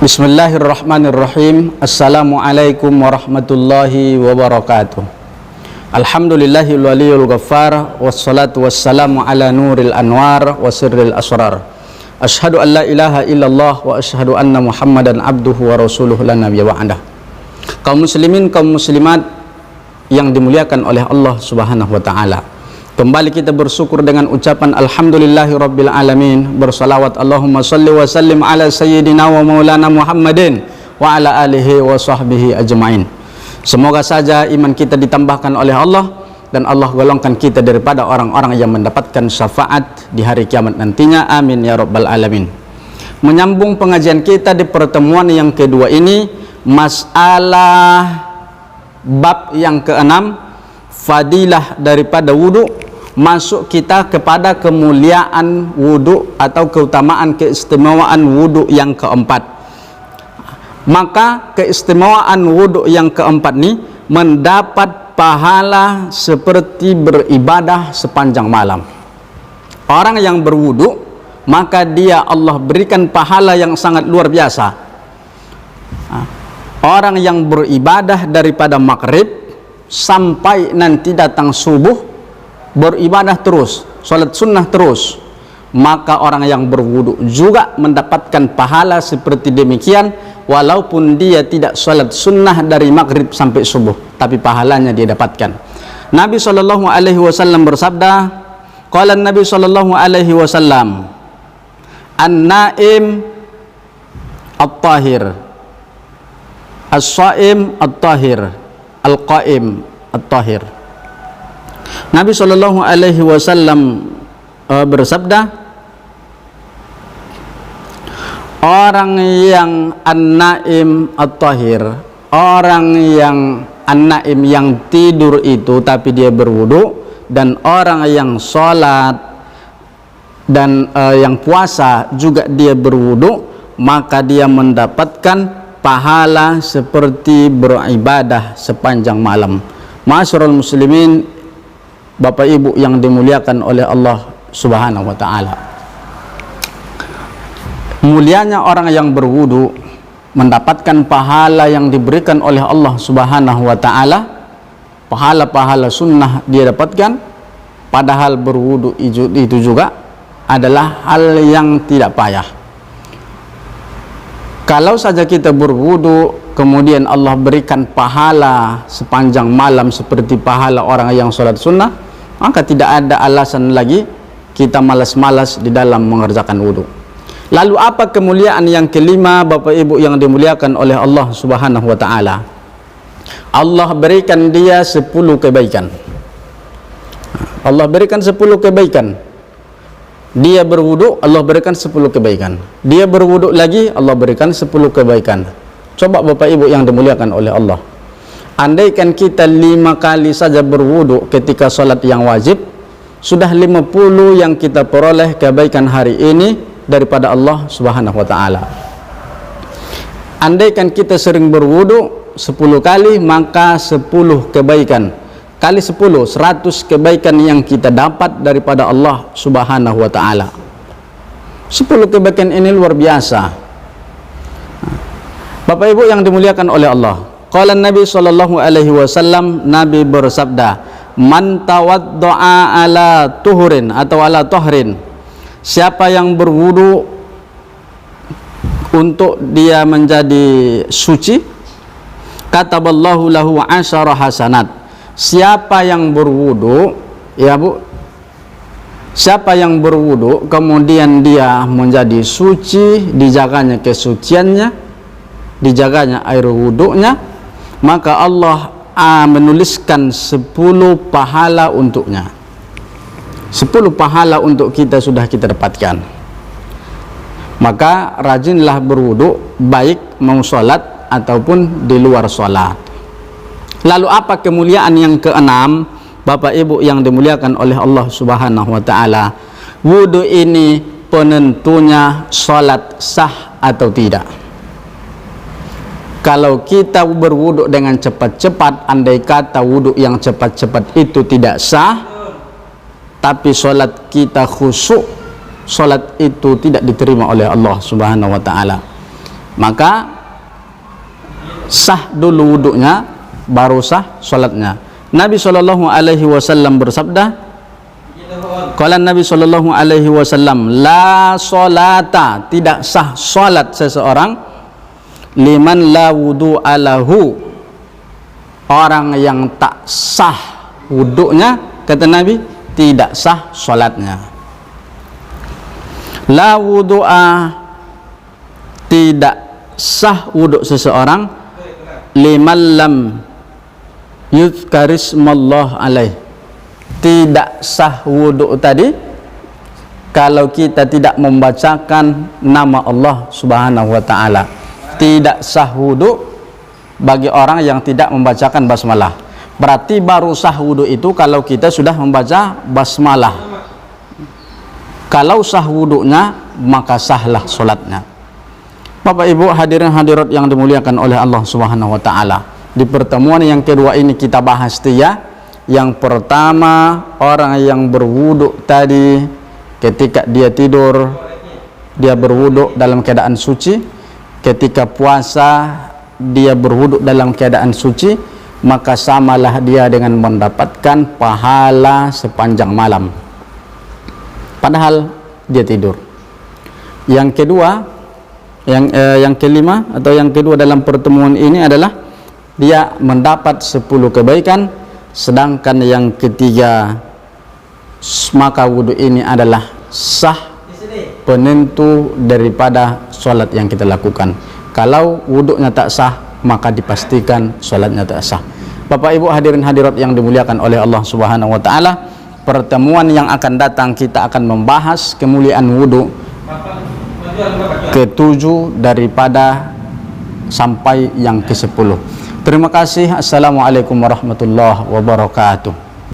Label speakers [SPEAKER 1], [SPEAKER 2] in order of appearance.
[SPEAKER 1] Bismillahirrahmanirrahim. Assalamualaikum warahmatullahi wabarakatuh. Alhamdulillahil waliyul ghaffar, wassalatu wassalamu ala nuril anwar wa sirril asrar. Asyhadu an la ilaha illallah wa asyhadu anna Muhammadan abduhu wa rasuluhu la nabiyya ba'dah. Kaum muslimin, kaum muslimat yang dimuliakan oleh Allah Subhanahu wa taala. Kembali kita bersyukur dengan ucapan alhamdulillahi rabbil alamin, bersalawat Allahumma salli wa sallim ala sayyidina wa maulana Muhammadin wa ala alihi wa sahbihi ajma'in. Semoga saja iman kita ditambahkan oleh Allah dan Allah golongkan kita daripada orang-orang yang mendapatkan syafaat di hari kiamat nantinya. Amin ya rabbal alamin. Menyambung pengajian kita di pertemuan yang kedua ini, masalah bab yang keenam, fadilah daripada wudu, masuk kita kepada kemuliaan wudu atau keutamaan keistimewaan wudu yang keempat. Maka keistimewaan wudu yang keempat ini mendapat pahala seperti beribadah sepanjang malam. Orang yang berwudu, maka dia Allah berikan pahala yang sangat luar biasa. Orang yang beribadah daripada maghrib sampai nanti datang subuh, beribadah terus, salat sunnah terus, maka orang yang berwudu juga mendapatkan pahala seperti demikian, walaupun dia tidak salat sunnah dari maghrib sampai subuh, tapi pahalanya dia dapatkan. Nabi SAW bersabda, qala Nabi SAW, an-naim at-tahir, as-saim at-tahir, al-qaim at-tahir. Nabi SAW bersabda, orang yang an-naim at-tahir, orang yang an-naim yang tidur itu tapi dia berwudu, dan orang yang sholat dan yang puasa juga dia berwudu, maka dia mendapatkan pahala seperti beribadah sepanjang malam. Ma'asyiral muslimin, Bapak Ibu yang dimuliakan oleh Allah Subhanahu wa taala. Mulianya orang yang berwudu mendapatkan pahala yang diberikan oleh Allah Subhanahu wa taala. Pahala-pahala sunnah dia dapatkan, padahal berwudu itu juga adalah hal yang tidak payah. Kalau saja kita berwudu kemudian Allah berikan pahala sepanjang malam seperti pahala orang yang sholat sunnah, maka tidak ada alasan lagi kita malas-malas di dalam mengerjakan wudu. Lalu apa kemuliaan yang kelima, Bapak Ibu yang dimuliakan oleh Allah Subhanahu wa taala? Allah berikan dia 10 kebaikan. Allah berikan 10 kebaikan. Dia berwudu, Allah berikan 10 kebaikan. Dia berwudu lagi, Allah berikan 10 kebaikan. Coba Bapak Ibu yang dimuliakan oleh Allah, andaikan kita 5 kali saja berwudu ketika sholat yang wajib, sudah 50 yang kita peroleh kebaikan hari ini daripada Allah Subhanahu wa taala. Andaikan kita sering berwudu 10 kali, maka 10 kebaikan kali 10, 100 kebaikan yang kita dapat daripada Allah Subhanahu wa taala. 10 kebaikan ini luar biasa. Bapak Ibu yang dimuliakan oleh Allah, qala Nabi SAW, Nabi bersabda, man tawaddo'a ala tuhurin atau ala tohrin, siapa yang berwudu untuk dia menjadi suci, kataballahu lahu 10 hasanat. Siapa yang berwudu, ya Bu, siapa yang berwudu kemudian dia menjadi suci, dijaganya kesuciannya, dijaganya air wudunya, maka Allah menuliskan 10 pahala untuknya. 10 pahala untuk kita sudah kita dapatkan. Maka rajinlah berwudu, baik mau sholat ataupun di luar sholat. Lalu apa kemuliaan yang keenam, Bapak Ibu yang dimuliakan oleh Allah Subhanahu wa taala? Wudu ini penentunya sholat sah atau tidak. Kalau kita berwudu dengan cepat-cepat, andai kata wudu yang cepat-cepat itu tidak sah, tapi sholat kita khusyuk, sholat itu tidak diterima oleh Allah Subhanahu wa taala. maka sah dulu wuduknya, baru sah salatnya. Nabi sallallahu alaihi wasallam bersabda, qala Nabi sallallahu alaihi wasallam, la salata, tidak sah salat seseorang, liman la wudu'a lahu, orang yang tak sah wuduknya, kata Nabi, tidak sah salatnya. La wudu'a, tidak sah wuduk seseorang, liman lam yuzkarismallah alaih, tidak sah wuduk tadi kalau kita tidak membacakan nama Allah subhanahu wa ta'ala. Tidak sah wuduk bagi orang yang tidak membacakan basmalah. Berarti baru sah wuduk itu kalau kita sudah membaca basmalah. Kalau sah wuduknya, maka sahlah solatnya. Bapak Ibu hadirin hadirat yang dimuliakan oleh Allah subhanahu wa ta'ala, di pertemuan yang kedua ini kita bahas ya. Yang pertama, orang yang berwuduk tadi ketika dia tidur, dia berwuduk dalam keadaan suci. Ketika puasa, dia berwuduk dalam keadaan suci, maka samalah dia dengan mendapatkan pahala sepanjang malam, padahal dia tidur. Yang kedua, yang kelima atau yang kedua dalam pertemuan ini adalah dia mendapat 10 kebaikan. Sedangkan yang ketiga, maka wudhu ini adalah sah, penentu daripada sholat yang kita lakukan. Kalau wudhunya tak sah, maka dipastikan sholatnya tak sah. Bapak Ibu hadirin hadirat yang dimuliakan oleh Allah subhanahu wa ta'ala, pertemuan yang akan datang kita akan membahas kemuliaan wudhu ke-7 daripada sampai yang ke-10. Terima kasih. Assalamualaikum warahmatullahi wabarakatuh.